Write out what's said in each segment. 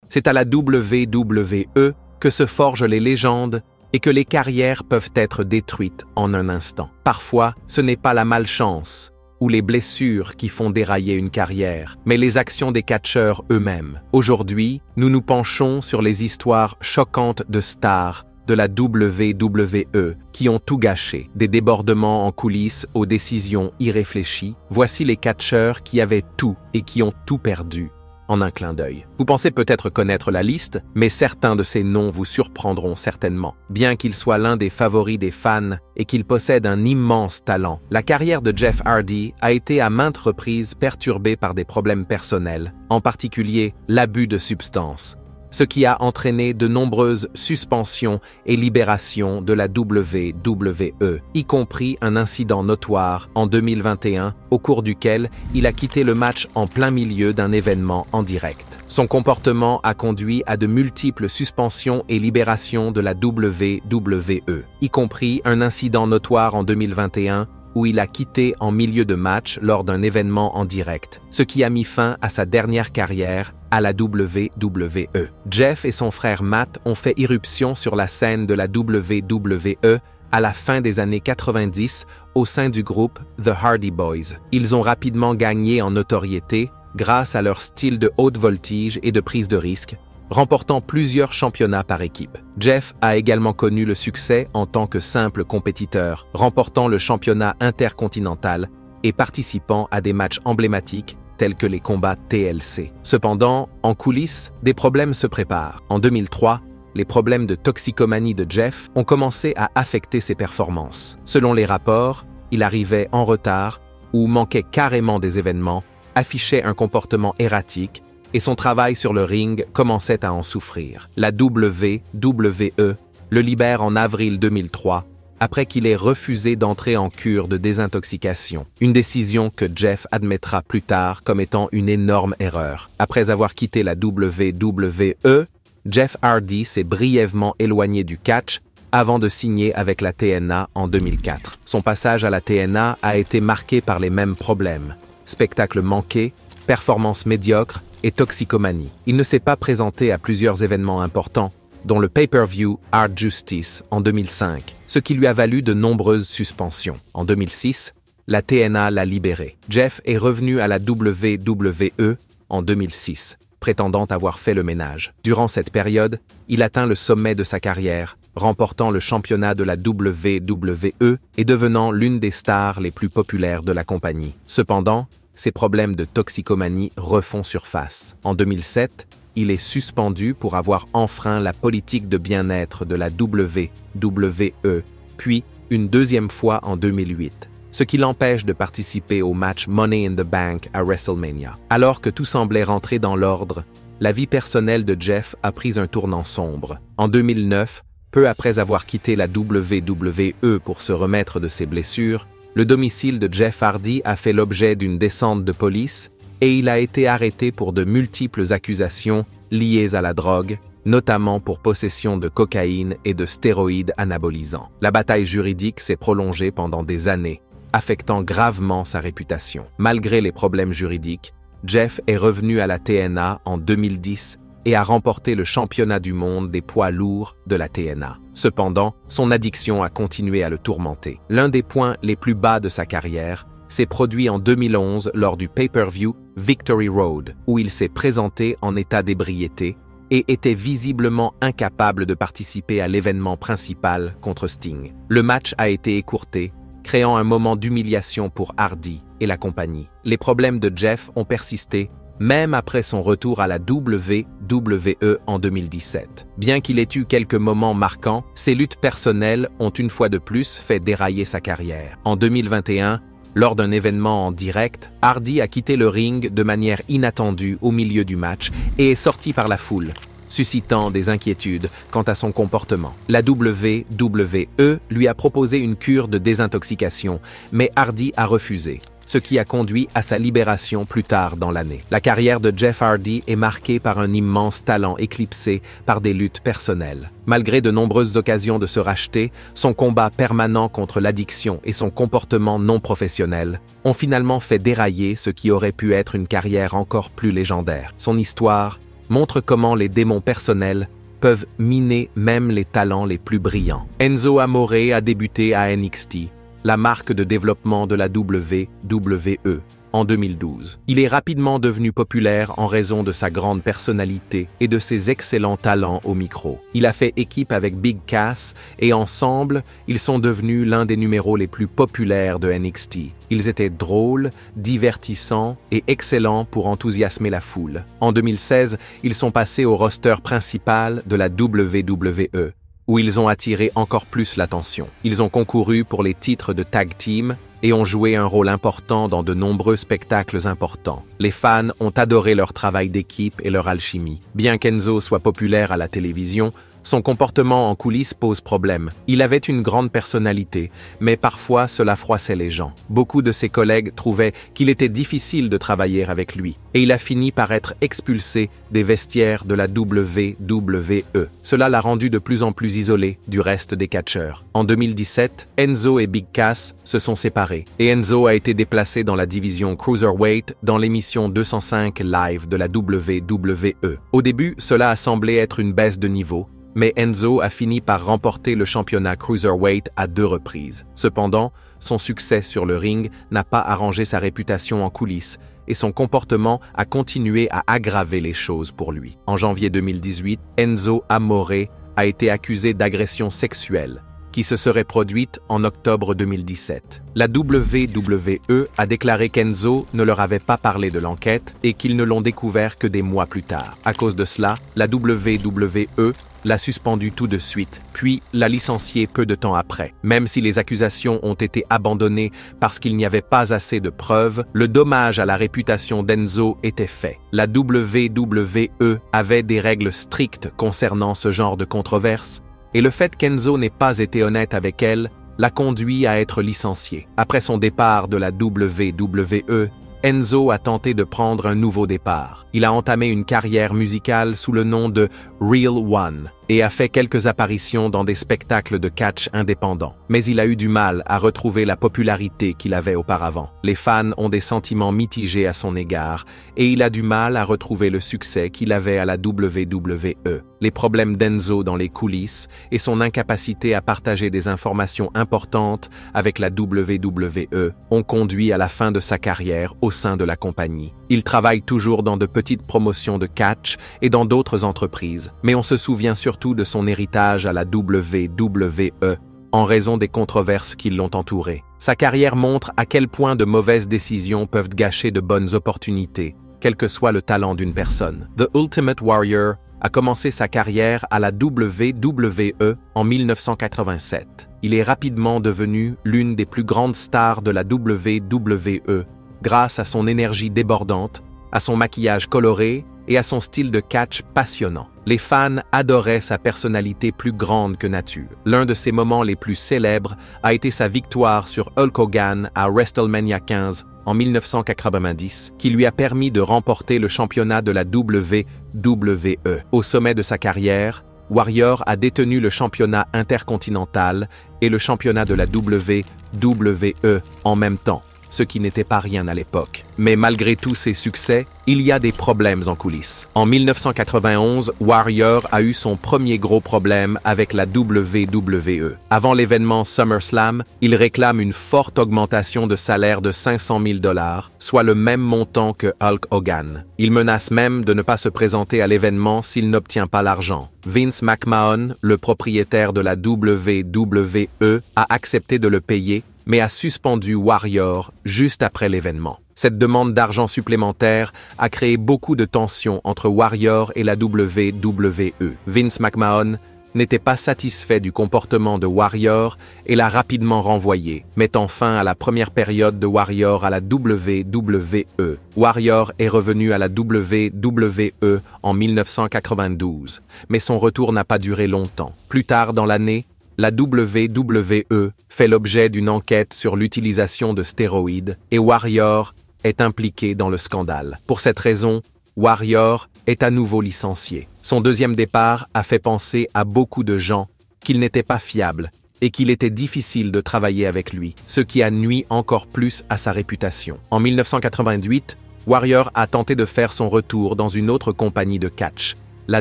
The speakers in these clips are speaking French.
C'est à la WWE que se forgent les légendes et que les carrières peuvent être détruites en un instant. Parfois, ce n'est pas la malchance ou les blessures qui font dérailler une carrière, mais les actions des catcheurs eux-mêmes. Aujourd'hui, nous nous penchons sur les histoires choquantes de stars de la WWE qui ont tout gâché, des débordements en coulisses aux décisions irréfléchies. Voici les catcheurs qui avaient tout et qui ont tout perdu en un clin d'œil. Vous pensez peut-être connaître la liste, mais certains de ces noms vous surprendront certainement. Bien qu'il soit l'un des favoris des fans et qu'il possède un immense talent, la carrière de Jeff Hardy a été à maintes reprises perturbée par des problèmes personnels, en particulier l'abus de substances, ce qui a entraîné de nombreuses suspensions et libérations de la WWE, y compris un incident notoire en 2021 au cours duquel il a quitté le match en plein milieu d'un événement en direct. Son comportement a conduit à de multiples suspensions et libérations de la WWE, y compris un incident notoire en 2021 où il a quitté en milieu de match lors d'un événement en direct, ce qui a mis fin à sa dernière carrière à la WWE. Jeff et son frère Matt ont fait irruption sur la scène de la WWE à la fin des années 90 au sein du groupe The Hardy Boys. Ils ont rapidement gagné en notoriété grâce à leur style de haute voltige et de prise de risque, remportant plusieurs championnats par équipe. Jeff a également connu le succès en tant que simple compétiteur, remportant le championnat intercontinental et participant à des matchs emblématiques tels que les combats TLC. Cependant, en coulisses, des problèmes se préparent. En 2003, les problèmes de toxicomanie de Jeff ont commencé à affecter ses performances. Selon les rapports, il arrivait en retard ou manquait carrément des événements, affichait un comportement erratique et son travail sur le ring commençait à en souffrir. La WWE le libère en avril 2003 après qu'il ait refusé d'entrer en cure de désintoxication, une décision que Jeff admettra plus tard comme étant une énorme erreur. Après avoir quitté la WWE, Jeff Hardy s'est brièvement éloigné du catch avant de signer avec la TNA en 2004. Son passage à la TNA a été marqué par les mêmes problèmes: spectacles manqués, performances médiocres et toxicomanie. Il ne s'est pas présenté à plusieurs événements importants, dont le pay-per-view Hard Justice en 2005, ce qui lui a valu de nombreuses suspensions. En 2006, la TNA l'a libéré. Jeff est revenu à la WWE en 2006, prétendant avoir fait le ménage. Durant cette période, il atteint le sommet de sa carrière, remportant le championnat de la WWE et devenant l'une des stars les plus populaires de la compagnie. Cependant, ses problèmes de toxicomanie refont surface. En 2007, il est suspendu pour avoir enfreint la politique de bien-être de la WWE, puis une deuxième fois en 2008, ce qui l'empêche de participer au match Money in the Bank à WrestleMania. Alors que tout semblait rentrer dans l'ordre, la vie personnelle de Jeff a pris un tournant sombre. En 2009, peu après avoir quitté la WWE pour se remettre de ses blessures, le domicile de Jeff Hardy a fait l'objet d'une descente de police et il a été arrêté pour de multiples accusations liées à la drogue, notamment pour possession de cocaïne et de stéroïdes anabolisants. La bataille juridique s'est prolongée pendant des années, affectant gravement sa réputation. Malgré les problèmes juridiques, Jeff est revenu à la TNA en 2010 et a remporté le championnat du monde des poids lourds de la TNA. Cependant, son addiction a continué à le tourmenter. L'un des points les plus bas de sa carrière s'est produit en 2011 lors du pay-per-view Victory Road, où il s'est présenté en état d'ébriété et était visiblement incapable de participer à l'événement principal contre Sting. Le match a été écourté, créant un moment d'humiliation pour Hardy et la compagnie. Les problèmes de Jeff ont persisté même après son retour à la WWE en 2017. Bien qu'il ait eu quelques moments marquants, ses luttes personnelles ont une fois de plus fait dérailler sa carrière. En 2021, lors d'un événement en direct, Hardy a quitté le ring de manière inattendue au milieu du match et est sorti par la foule, suscitant des inquiétudes quant à son comportement. La WWE lui a proposé une cure de désintoxication, mais Hardy a refusé, ce qui a conduit à sa libération plus tard dans l'année. La carrière de Jeff Hardy est marquée par un immense talent éclipsé par des luttes personnelles. Malgré de nombreuses occasions de se racheter, son combat permanent contre l'addiction et son comportement non professionnel ont finalement fait dérailler ce qui aurait pu être une carrière encore plus légendaire. Son histoire montre comment les démons personnels peuvent miner même les talents les plus brillants. Enzo Amore a débuté à NXT, la marque de développement de la WWE, en 2012. Il est rapidement devenu populaire en raison de sa grande personnalité et de ses excellents talents au micro. Il a fait équipe avec Big Cass et ensemble, ils sont devenus l'un des numéros les plus populaires de NXT. Ils étaient drôles, divertissants et excellents pour enthousiasmer la foule. En 2016, ils sont passés au roster principal de la WWE, où ils ont attiré encore plus l'attention. Ils ont concouru pour les titres de tag team et ont joué un rôle important dans de nombreux spectacles importants. Les fans ont adoré leur travail d'équipe et leur alchimie. Bien qu'Enzo soit populaire à la télévision, son comportement en coulisses pose problème. Il avait une grande personnalité, mais parfois cela froissait les gens. Beaucoup de ses collègues trouvaient qu'il était difficile de travailler avec lui, et il a fini par être expulsé des vestiaires de la WWE. Cela l'a rendu de plus en plus isolé du reste des catcheurs. En 2017, Enzo et Big Cass se sont séparés, et Enzo a été déplacé dans la division Cruiserweight dans l'émission 205 Live de la WWE. Au début, cela a semblé être une baisse de niveau, mais Enzo a fini par remporter le championnat Cruiserweight à 2 reprises. Cependant, son succès sur le ring n'a pas arrangé sa réputation en coulisses et son comportement a continué à aggraver les choses pour lui. En janvier 2018, Enzo Amore a été accusé d'agression sexuelle, qui se serait produite en octobre 2017. La WWE a déclaré qu'Enzo ne leur avait pas parlé de l'enquête et qu'ils ne l'ont découvert que des mois plus tard. À cause de cela, la WWE l'a suspendu tout de suite, puis l'a licencié peu de temps après. Même si les accusations ont été abandonnées parce qu'il n'y avait pas assez de preuves, le dommage à la réputation d'Enzo était fait. La WWE avait des règles strictes concernant ce genre de controverse, et le fait qu'Enzo n'ait pas été honnête avec elle l'a conduit à être licencié. Après son départ de la WWE, Enzo a tenté de prendre un nouveau départ. Il a entamé une carrière musicale sous le nom de Real One et a fait quelques apparitions dans des spectacles de catch indépendants. Mais il a eu du mal à retrouver la popularité qu'il avait auparavant. Les fans ont des sentiments mitigés à son égard et il a du mal à retrouver le succès qu'il avait à la WWE. Les problèmes d'Enzo dans les coulisses et son incapacité à partager des informations importantes avec la WWE ont conduit à la fin de sa carrière au sein de la compagnie. Il travaille toujours dans de petites promotions de catch et dans d'autres entreprises, mais on se souvient surtout de son héritage à la WWE en raison des controverses qui l'ont entouré. Sa carrière montre à quel point de mauvaises décisions peuvent gâcher de bonnes opportunités, quel que soit le talent d'une personne. The Ultimate Warrior a commencé sa carrière à la WWE en 1987. Il est rapidement devenu l'une des plus grandes stars de la WWE grâce à son énergie débordante, à son maquillage coloré et à son style de catch passionnant. Les fans adoraient sa personnalité plus grande que nature. L'un de ses moments les plus célèbres a été sa victoire sur Hulk Hogan à WrestleMania 15 en 1990, qui lui a permis de remporter le championnat de la WWE. Au sommet de sa carrière, Warrior a détenu le championnat intercontinental et le championnat de la WWE en même temps, ce qui n'était pas rien à l'époque. Mais malgré tous ses succès, il y a des problèmes en coulisses. En 1991, Warrior a eu son premier gros problème avec la WWE. Avant l'événement SummerSlam, il réclame une forte augmentation de salaire de 500 000 $, soit le même montant que Hulk Hogan. Il menace même de ne pas se présenter à l'événement s'il n'obtient pas l'argent. Vince McMahon, le propriétaire de la WWE, a accepté de le payer, mais a suspendu Warrior juste après l'événement. Cette demande d'argent supplémentaire a créé beaucoup de tensions entre Warrior et la WWE. Vince McMahon n'était pas satisfait du comportement de Warrior et l'a rapidement renvoyé, mettant fin à la première période de Warrior à la WWE. Warrior est revenu à la WWE en 1992, mais son retour n'a pas duré longtemps. Plus tard dans l'année, la WWE fait l'objet d'une enquête sur l'utilisation de stéroïdes et Warrior est impliqué dans le scandale. Pour cette raison, Warrior est à nouveau licencié. Son deuxième départ a fait penser à beaucoup de gens qu'il n'était pas fiable et qu'il était difficile de travailler avec lui, ce qui a nui encore plus à sa réputation. En 1998, Warrior a tenté de faire son retour dans une autre compagnie de catch, la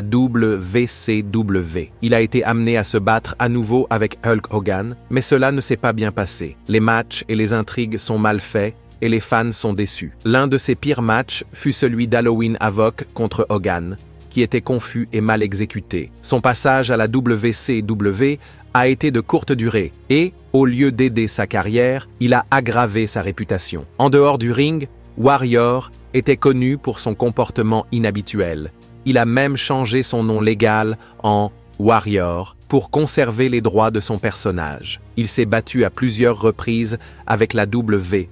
WCW. Il a été amené à se battre à nouveau avec Hulk Hogan, mais cela ne s'est pas bien passé. Les matchs et les intrigues sont mal faits et les fans sont déçus. L'un de ses pires matchs fut celui d'Halloween Havoc contre Hogan, qui était confus et mal exécuté. Son passage à la WCW a été de courte durée et, au lieu d'aider sa carrière, il a aggravé sa réputation. En dehors du ring, Warrior était connu pour son comportement inhabituel. Il a même changé son nom légal en Warrior pour conserver les droits de son personnage. Il s'est battu à plusieurs reprises avec la WWE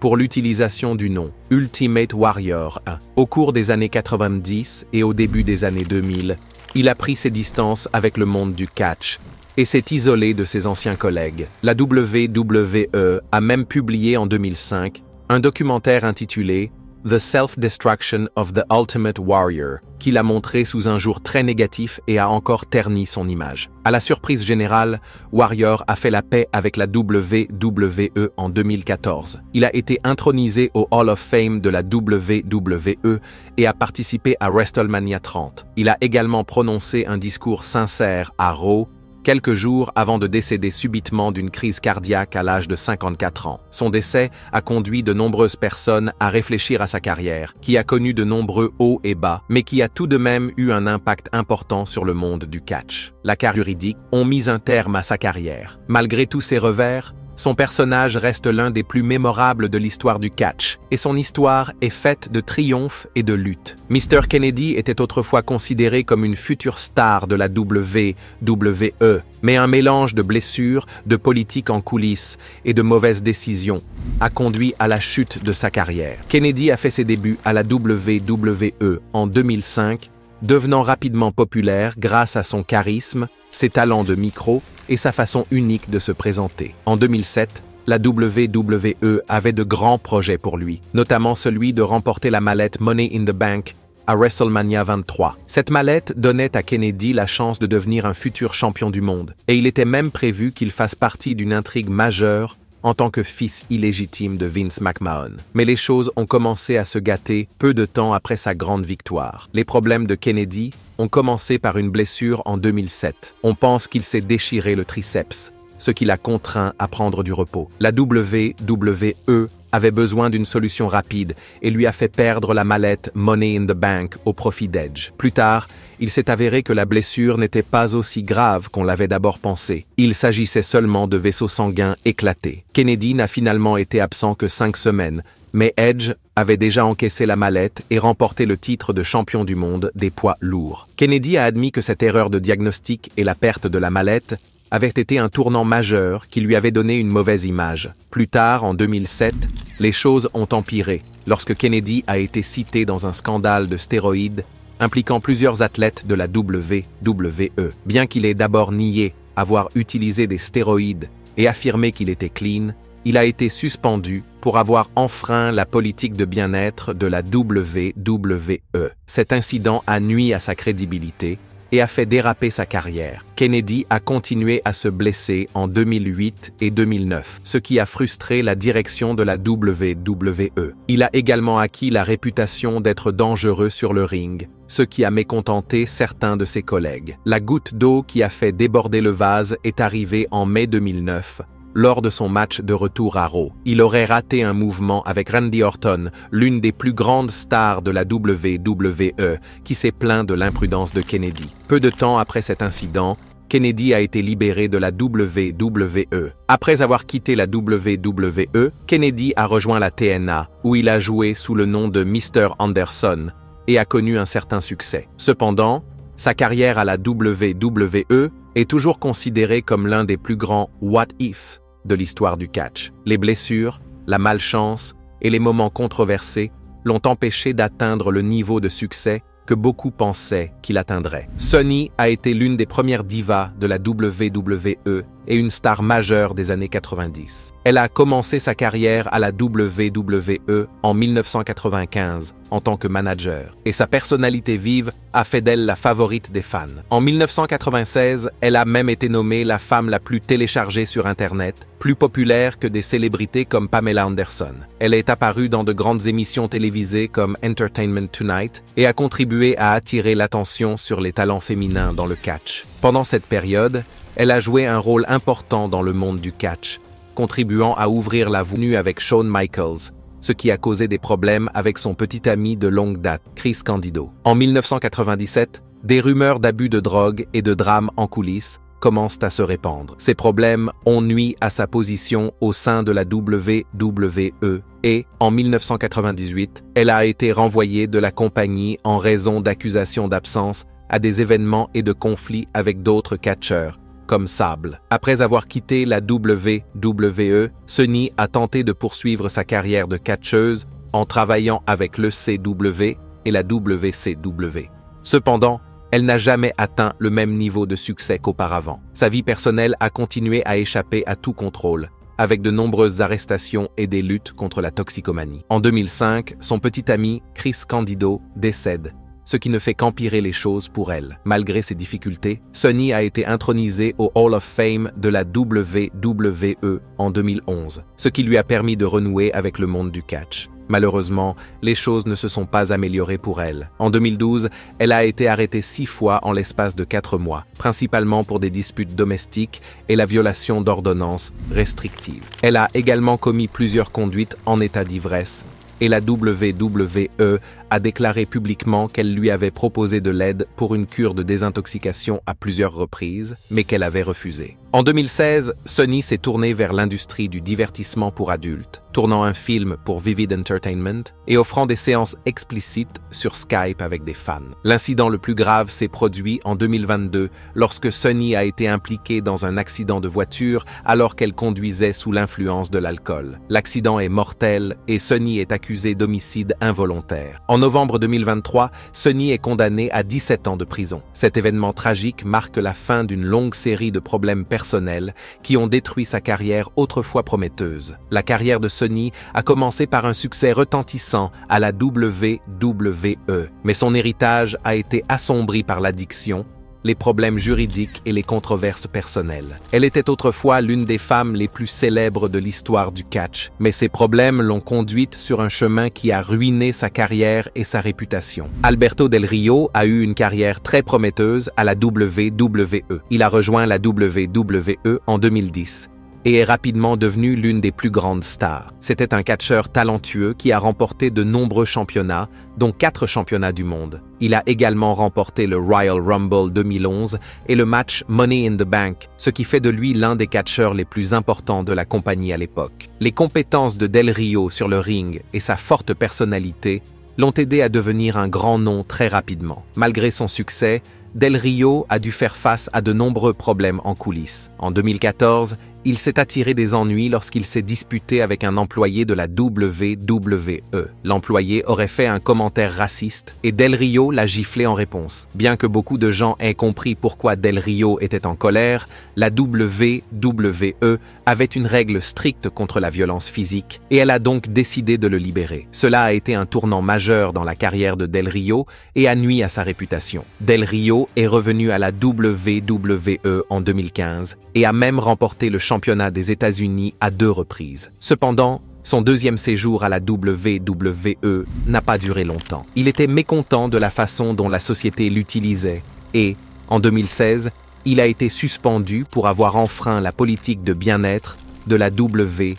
pour l'utilisation du nom Ultimate Warrior 1. Au cours des années 90 et au début des années 2000, il a pris ses distances avec le monde du catch et s'est isolé de ses anciens collègues. La WWE a même publié en 2005 un documentaire intitulé The Self-Destruction of the Ultimate Warrior, qui l'a montré sous un jour très négatif et a encore terni son image. À la surprise générale, Warrior a fait la paix avec la WWE en 2014. Il a été intronisé au Hall of Fame de la WWE et a participé à WrestleMania 30. Il a également prononcé un discours sincère à Raw, quelques jours avant de décéder subitement d'une crise cardiaque à l'âge de 54 ans. Son décès a conduit de nombreuses personnes à réfléchir à sa carrière, qui a connu de nombreux hauts et bas, mais qui a tout de même eu un impact important sur le monde du catch. La carrière juridique ont mis un terme à sa carrière. Malgré tous ses revers, son personnage reste l'un des plus mémorables de l'histoire du catch, et son histoire est faite de triomphes et de luttes. Mr. Kennedy était autrefois considéré comme une future star de la WWE, mais un mélange de blessures, de politique en coulisses et de mauvaises décisions a conduit à la chute de sa carrière. Kennedy a fait ses débuts à la WWE en 2005, devenant rapidement populaire grâce à son charisme, ses talents de micro et sa façon unique de se présenter. En 2007, la WWE avait de grands projets pour lui, notamment celui de remporter la mallette Money in the Bank à WrestleMania 23. Cette mallette donnait à Kennedy la chance de devenir un futur champion du monde, et il était même prévu qu'il fasse partie d'une intrigue majeure en tant que fils illégitime de Vince McMahon. Mais les choses ont commencé à se gâter peu de temps après sa grande victoire. Les problèmes de Kennedy ont commencé par une blessure en 2007. On pense qu'il s'est déchiré le triceps, ce qui l'a contraint à prendre du repos. La WWE avait besoin d'une solution rapide et lui a fait perdre la mallette Money in the Bank au profit d'Edge. Plus tard, il s'est avéré que la blessure n'était pas aussi grave qu'on l'avait d'abord pensé. Il s'agissait seulement de vaisseaux sanguins éclatés. Kennedy n'a finalement été absent que 5 semaines, mais Edge avait déjà encaissé la mallette et remporté le titre de champion du monde des poids lourds. Kennedy a admis que cette erreur de diagnostic et la perte de la mallette avait été un tournant majeur qui lui avait donné une mauvaise image. Plus tard, en 2007, les choses ont empiré lorsque Kennedy a été cité dans un scandale de stéroïdes impliquant plusieurs athlètes de la WWE. Bien qu'il ait d'abord nié avoir utilisé des stéroïdes et affirmé qu'il était clean, il a été suspendu pour avoir enfreint la politique de bien-être de la WWE. Cet incident a nui à sa crédibilité et a fait déraper sa carrière. Kennedy a continué à se blesser en 2008 et 2009, ce qui a frustré la direction de la WWE. Il a également acquis la réputation d'être dangereux sur le ring, ce qui a mécontenté certains de ses collègues. La goutte d'eau qui a fait déborder le vase est arrivée en mai 2009, lors de son match de retour à Raw. Il aurait raté un mouvement avec Randy Orton, l'une des plus grandes stars de la WWE, qui s'est plaint de l'imprudence de Kennedy. Peu de temps après cet incident, Kennedy a été libéré de la WWE. Après avoir quitté la WWE, Kennedy a rejoint la TNA, où il a joué sous le nom de Mr. Anderson et a connu un certain succès. Cependant, sa carrière à la WWE est toujours considérée comme l'un des plus grands « what if » de l'histoire du catch. Les blessures, la malchance et les moments controversés l'ont empêché d'atteindre le niveau de succès que beaucoup pensaient qu'il atteindrait. Sunny a été l'une des premières divas de la WWE et une star majeure des années 90. Elle a commencé sa carrière à la WWE en 1995 en tant que manager, et sa personnalité vive a fait d'elle la favorite des fans. En 1996, elle a même été nommée la femme la plus téléchargée sur Internet, plus populaire que des célébrités comme Pamela Anderson. Elle est apparue dans de grandes émissions télévisées comme Entertainment Tonight et a contribué à attirer l'attention sur les talents féminins dans le catch. Pendant cette période, elle a joué un rôle important dans le monde du catch, contribuant à ouvrir la voie avec Shawn Michaels, ce qui a causé des problèmes avec son petit ami de longue date, Chris Candido. En 1997, des rumeurs d'abus de drogue et de drames en coulisses commencent à se répandre. Ces problèmes ont nui à sa position au sein de la WWE et, en 1998, elle a été renvoyée de la compagnie en raison d'accusations d'absence à des événements et de conflits avec d'autres catcheurs, comme Sable. Après avoir quitté la WWE, Sunny a tenté de poursuivre sa carrière de catcheuse en travaillant avec le CW et la WCW. Cependant, elle n'a jamais atteint le même niveau de succès qu'auparavant. Sa vie personnelle a continué à échapper à tout contrôle, avec de nombreuses arrestations et des luttes contre la toxicomanie. En 2005, son petit ami, Chris Candido, décède, ce qui ne fait qu'empirer les choses pour elle. Malgré ses difficultés, Sunny a été intronisée au Hall of Fame de la WWE en 2011, ce qui lui a permis de renouer avec le monde du catch. Malheureusement, les choses ne se sont pas améliorées pour elle. En 2012, elle a été arrêtée 6 fois en l'espace de 4 mois, principalement pour des disputes domestiques et la violation d'ordonnances restrictives. Elle a également commis plusieurs conduites en état d'ivresse, et la WWE a déclaré publiquement qu'elle lui avait proposé de l'aide pour une cure de désintoxication à plusieurs reprises, mais qu'elle avait refusé. En 2016, Sunny s'est tournée vers l'industrie du divertissement pour adultes, tournant un film pour Vivid Entertainment et offrant des séances explicites sur Skype avec des fans. L'incident le plus grave s'est produit en 2022 lorsque Sunny a été impliquée dans un accident de voiture alors qu'elle conduisait sous l'influence de l'alcool. L'accident est mortel et Sunny est accusée d'homicide involontaire. En novembre 2023, Sunny est condamnée à 17 ans de prison. Cet événement tragique marque la fin d'une longue série de problèmes personnels qui ont détruit sa carrière autrefois prometteuse. La carrière de Sunny a commencé par un succès retentissant à la WWE, mais son héritage a été assombri par l'addiction, les problèmes juridiques et les controverses personnelles. Elle était autrefois l'une des femmes les plus célèbres de l'histoire du catch, mais ces problèmes l'ont conduite sur un chemin qui a ruiné sa carrière et sa réputation. Alberto Del Rio a eu une carrière très prometteuse à la WWE. Il a rejoint la WWE en 2010. Et est rapidement devenu l'une des plus grandes stars. C'était un catcheur talentueux qui a remporté de nombreux championnats, dont 4 championnats du monde. Il a également remporté le Royal Rumble 2011 et le match Money in the Bank, ce qui fait de lui l'un des catcheurs les plus importants de la compagnie à l'époque. Les compétences de Del Rio sur le ring et sa forte personnalité l'ont aidé à devenir un grand nom très rapidement. Malgré son succès, Del Rio a dû faire face à de nombreux problèmes en coulisses. En 2014, il s'est attiré des ennuis lorsqu'il s'est disputé avec un employé de la WWE. L'employé aurait fait un commentaire raciste et Del Rio l'a giflé en réponse. Bien que beaucoup de gens aient compris pourquoi Del Rio était en colère, la WWE avait une règle stricte contre la violence physique et elle a donc décidé de le libérer. Cela a été un tournant majeur dans la carrière de Del Rio et a nui à sa réputation. Del Rio est revenu à la WWE en 2015 et a même remporté le championnat des États-Unis à 2 reprises. Cependant, son deuxième séjour à la WWE n'a pas duré longtemps. Il était mécontent de la façon dont la société l'utilisait et, en 2016, il a été suspendu pour avoir enfreint la politique de bien-être de la WWE.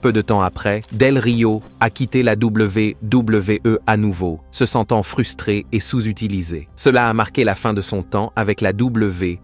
Peu de temps après, Del Rio a quitté la WWE à nouveau, se sentant frustré et sous-utilisé. Cela a marqué la fin de son temps avec la WWE.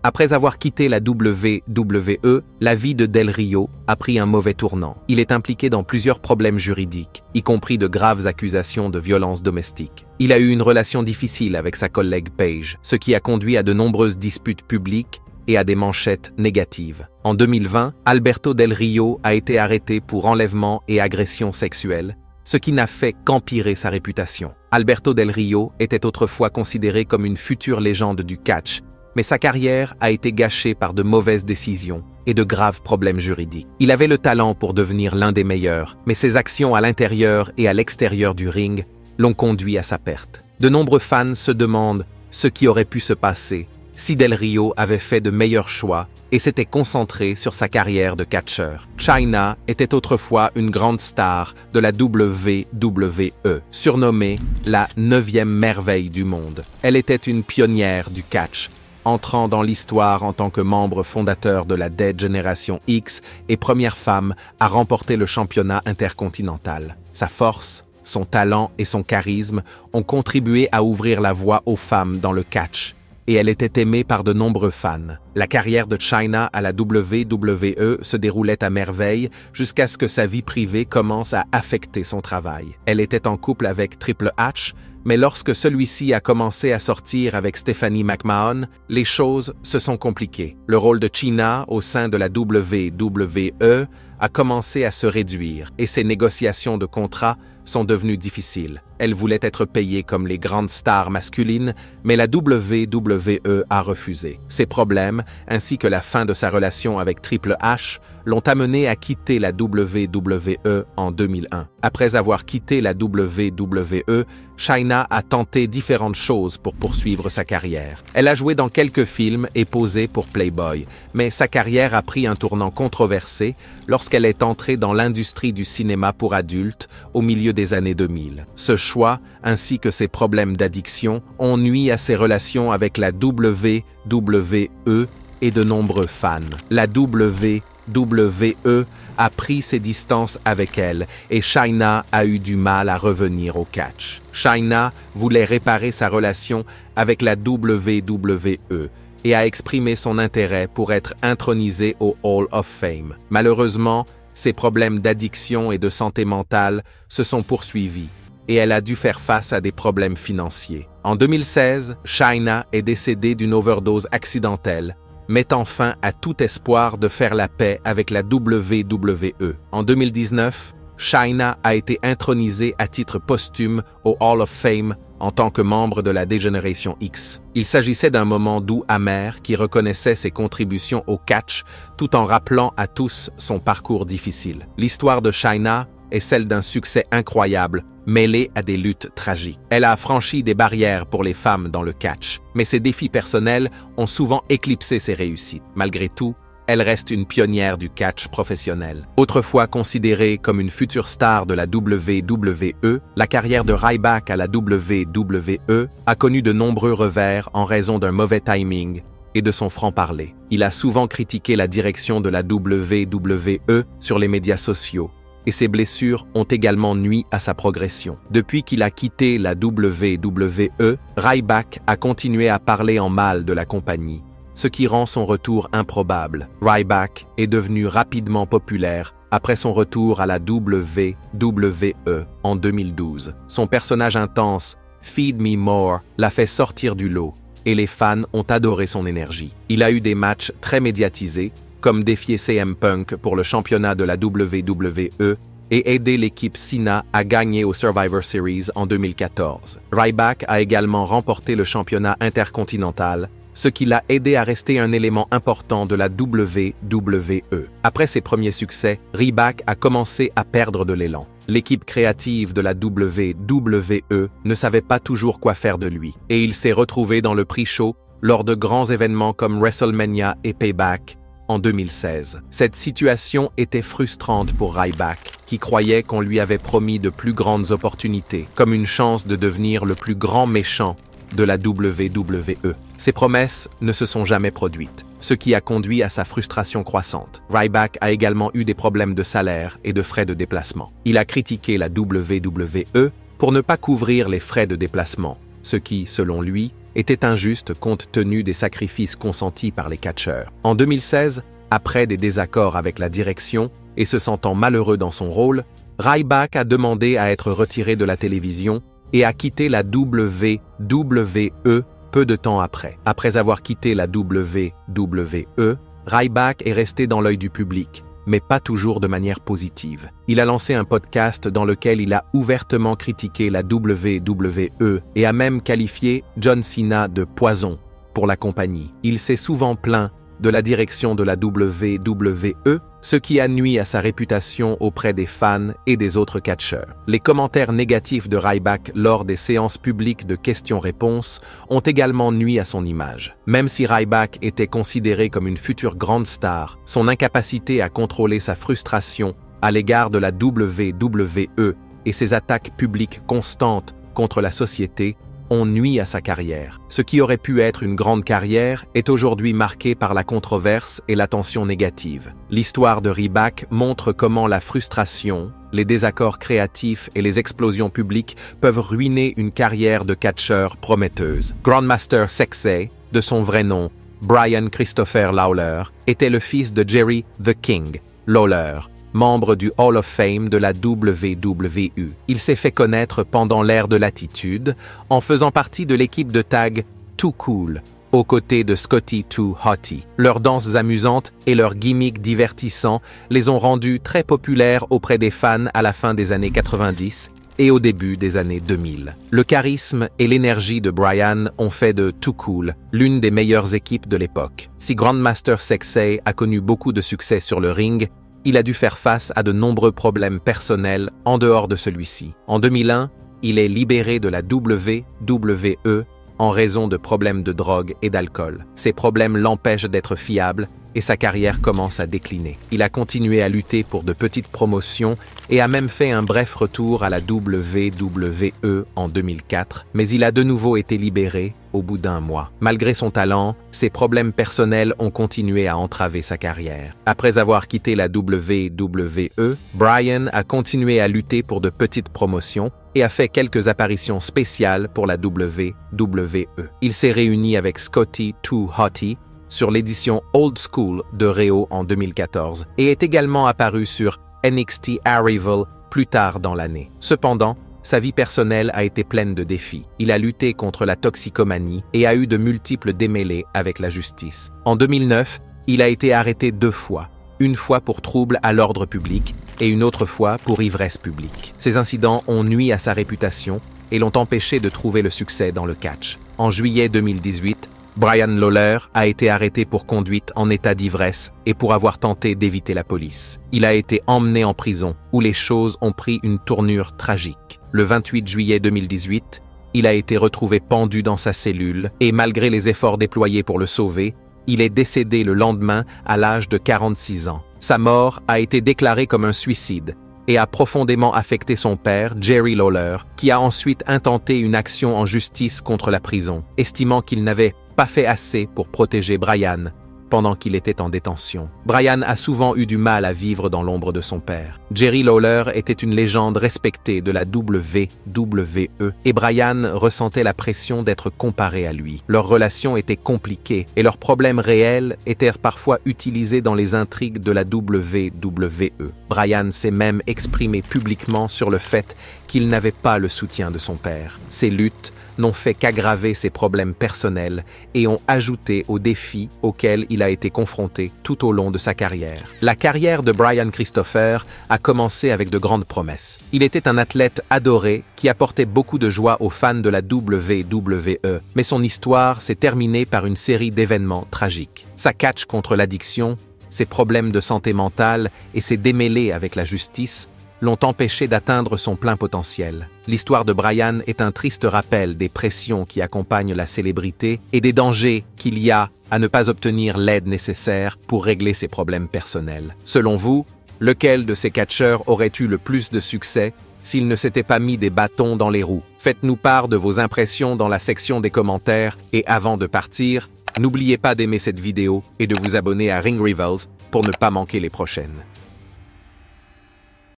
Après avoir quitté la WWE, la vie de Del Rio a pris un mauvais tournant. Il est impliqué dans plusieurs problèmes juridiques, y compris de graves accusations de violence domestique. Il a eu une relation difficile avec sa collègue Paige, ce qui a conduit à de nombreuses disputes publiques et à des manchettes négatives. En 2020, Alberto Del Rio a été arrêté pour enlèvement et agression sexuelle, ce qui n'a fait qu'empirer sa réputation. Alberto Del Rio était autrefois considéré comme une future légende du catch, mais sa carrière a été gâchée par de mauvaises décisions et de graves problèmes juridiques. Il avait le talent pour devenir l'un des meilleurs, mais ses actions à l'intérieur et à l'extérieur du ring l'ont conduit à sa perte. De nombreux fans se demandent ce qui aurait pu se passer si Del Rio avait fait de meilleurs choix et s'était concentré sur sa carrière de catcheur. Chyna était autrefois une grande star de la WWE, surnommée la 9e merveille du monde. Elle était une pionnière du catch, entrant dans l'histoire en tant que membre fondateur de la Dead Generation X et première femme à remporter le championnat intercontinental. Sa force, son talent et son charisme ont contribué à ouvrir la voie aux femmes dans le catch, et elle était aimée par de nombreux fans. La carrière de Chyna à la WWE se déroulait à merveille jusqu'à ce que sa vie privée commence à affecter son travail. Elle était en couple avec Triple H, mais lorsque celui-ci a commencé à sortir avec Stephanie McMahon, les choses se sont compliquées. Le rôle de Chyna au sein de la WWE a commencé à se réduire et ses négociations de contrat sont devenues difficiles. Elle voulait être payée comme les grandes stars masculines, mais la WWE a refusé. Ces problèmes, ainsi que la fin de sa relation avec Triple H, l'ont amenée à quitter la WWE en 2001. Après avoir quitté la WWE, Chyna a tenté différentes choses pour poursuivre sa carrière. Elle a joué dans quelques films et posé pour Playboy, mais sa carrière a pris un tournant controversé lorsqu'elle est entrée dans l'industrie du cinéma pour adultes au milieu des années 2000. Ce choix, ainsi que ses problèmes d'addiction, ont nui à ses relations avec la WWE et de nombreux fans. La WWE a pris ses distances avec elle et Chyna a eu du mal à revenir au catch. Chyna voulait réparer sa relation avec la WWE et a exprimé son intérêt pour être intronisée au Hall of Fame. Malheureusement, ses problèmes d'addiction et de santé mentale se sont poursuivis et elle a dû faire face à des problèmes financiers. En 2016, Chyna est décédée d'une overdose accidentelle, mettant fin à tout espoir de faire la paix avec la WWE. En 2019, Chyna a été intronisée à titre posthume au Hall of Fame en tant que membre de la Dead Generation X. Il s'agissait d'un moment doux amer qui reconnaissait ses contributions au catch tout en rappelant à tous son parcours difficile. L'histoire de Chyna est celle d'un succès incroyable, mêlé à des luttes tragiques. Elle a franchi des barrières pour les femmes dans le catch, mais ses défis personnels ont souvent éclipsé ses réussites. Malgré tout, elle reste une pionnière du catch professionnel. Autrefois considérée comme une future star de la WWE, la carrière de Ryback à la WWE a connu de nombreux revers en raison d'un mauvais timing et de son franc-parler. Il a souvent critiqué la direction de la WWE sur les médias sociaux, et ses blessures ont également nui à sa progression. Depuis qu'il a quitté la WWE, Ryback a continué à parler en mal de la compagnie, ce qui rend son retour improbable. Ryback est devenu rapidement populaire après son retour à la WWE en 2012. Son personnage intense, Feed Me More, l'a fait sortir du lot, et les fans ont adoré son énergie. Il a eu des matchs très médiatisés, comme défier CM Punk pour le championnat de la WWE et aider l'équipe Cena à gagner au Survivor Series en 2014. Ryback a également remporté le championnat intercontinental, ce qui l'a aidé à rester un élément important de la WWE. Après ses premiers succès, Ryback a commencé à perdre de l'élan. L'équipe créative de la WWE ne savait pas toujours quoi faire de lui, et il s'est retrouvé dans le pre-show lors de grands événements comme WrestleMania et Payback en 2016. Cette situation était frustrante pour Ryback, qui croyait qu'on lui avait promis de plus grandes opportunités, comme une chance de devenir le plus grand méchant de la WWE. Ces promesses ne se sont jamais produites, ce qui a conduit à sa frustration croissante. Ryback a également eu des problèmes de salaire et de frais de déplacement. Il a critiqué la WWE pour ne pas couvrir les frais de déplacement, ce qui, selon lui, était injuste compte tenu des sacrifices consentis par les catcheurs. En 2016, après des désaccords avec la direction et se sentant malheureux dans son rôle, Ryback a demandé à être retiré de la télévision et a quitté la WWE peu de temps après. Après avoir quitté la WWE, Ryback est resté dans l'œil du public, mais pas toujours de manière positive. Il a lancé un podcast dans lequel il a ouvertement critiqué la WWE et a même qualifié John Cena de poison pour la compagnie. Il s'est souvent plaint de la direction de la WWE, ce qui a nui à sa réputation auprès des fans et des autres catcheurs. Les commentaires négatifs de Ryback lors des séances publiques de questions-réponses ont également nui à son image. Même si Ryback était considéré comme une future grande star, son incapacité à contrôler sa frustration à l'égard de la WWE et ses attaques publiques constantes contre la société ont nui à sa carrière. Ce qui aurait pu être une grande carrière est aujourd'hui marqué par la controverse et l'attention négative. L'histoire de Ryback montre comment la frustration, les désaccords créatifs et les explosions publiques peuvent ruiner une carrière de catcheur prometteuse. Grandmaster Sexay, de son vrai nom, Brian Christopher Lawler, était le fils de Jerry The King Lawler, membre du Hall of Fame de la WWE. Il s'est fait connaître pendant l'ère de l'attitude en faisant partie de l'équipe de tag Too Cool, aux côtés de Scotty Too Hotty. Leurs danses amusantes et leurs gimmicks divertissants les ont rendus très populaires auprès des fans à la fin des années 90 et au début des années 2000. Le charisme et l'énergie de Brian ont fait de Too Cool l'une des meilleures équipes de l'époque. Si Grandmaster Sexay a connu beaucoup de succès sur le ring, il a dû faire face à de nombreux problèmes personnels en dehors de celui-ci. En 2001, il est libéré de la WWE en raison de problèmes de drogue et d'alcool. Ces problèmes l'empêchent d'être fiable et sa carrière commence à décliner. Il a continué à lutter pour de petites promotions et a même fait un bref retour à la WWE en 2004, mais il a de nouveau été libéré au bout d'un mois. Malgré son talent, ses problèmes personnels ont continué à entraver sa carrière. Après avoir quitté la WWE, Brian a continué à lutter pour de petites promotions et a fait quelques apparitions spéciales pour la WWE. Il s'est réuni avec Scotty Too Hotty sur l'édition Old School de Raw en 2014 et est également apparu sur NXT Arrival plus tard dans l'année. Cependant, sa vie personnelle a été pleine de défis. Il a lutté contre la toxicomanie et a eu de multiples démêlés avec la justice. En 2009, il a été arrêté 2 fois, une fois pour trouble à l'ordre public et une autre fois pour ivresse publique. Ces incidents ont nui à sa réputation et l'ont empêché de trouver le succès dans le catch. En juillet 2018, Brian Lawler a été arrêté pour conduite en état d'ivresse et pour avoir tenté d'éviter la police. Il a été emmené en prison, où les choses ont pris une tournure tragique. Le 28 juillet 2018, il a été retrouvé pendu dans sa cellule et malgré les efforts déployés pour le sauver, il est décédé le lendemain à l'âge de 46 ans. Sa mort a été déclarée comme un suicide et a profondément affecté son père, Jerry Lawler, qui a ensuite intenté une action en justice contre la prison, estimant qu'il n'avait pas fait assez pour protéger Brian pendant qu'il était en détention. Brian a souvent eu du mal à vivre dans l'ombre de son père. Jerry Lawler était une légende respectée de la WWE et Brian ressentait la pression d'être comparé à lui. Leur relation était compliquée et leurs problèmes réels étaient parfois utilisés dans les intrigues de la WWE. Brian s'est même exprimé publiquement sur le fait qu'il n'avait pas le soutien de son père. Ces luttes n'ont fait qu'aggraver ses problèmes personnels et ont ajouté aux défis auxquels il a été confronté tout au long de sa carrière. La carrière de Brian Christopher a commencé avec de grandes promesses. Il était un athlète adoré qui apportait beaucoup de joie aux fans de la WWE, mais son histoire s'est terminée par une série d'événements tragiques. Sa catch contre l'addiction, ses problèmes de santé mentale et ses démêlés avec la justice l'ont empêché d'atteindre son plein potentiel. L'histoire de Brian est un triste rappel des pressions qui accompagnent la célébrité et des dangers qu'il y a à ne pas obtenir l'aide nécessaire pour régler ses problèmes personnels. Selon vous, lequel de ces catcheurs aurait eu le plus de succès s'il ne s'était pas mis des bâtons dans les roues? Faites-nous part de vos impressions dans la section des commentaires et avant de partir, n'oubliez pas d'aimer cette vidéo et de vous abonner à Ring Rivals pour ne pas manquer les prochaines.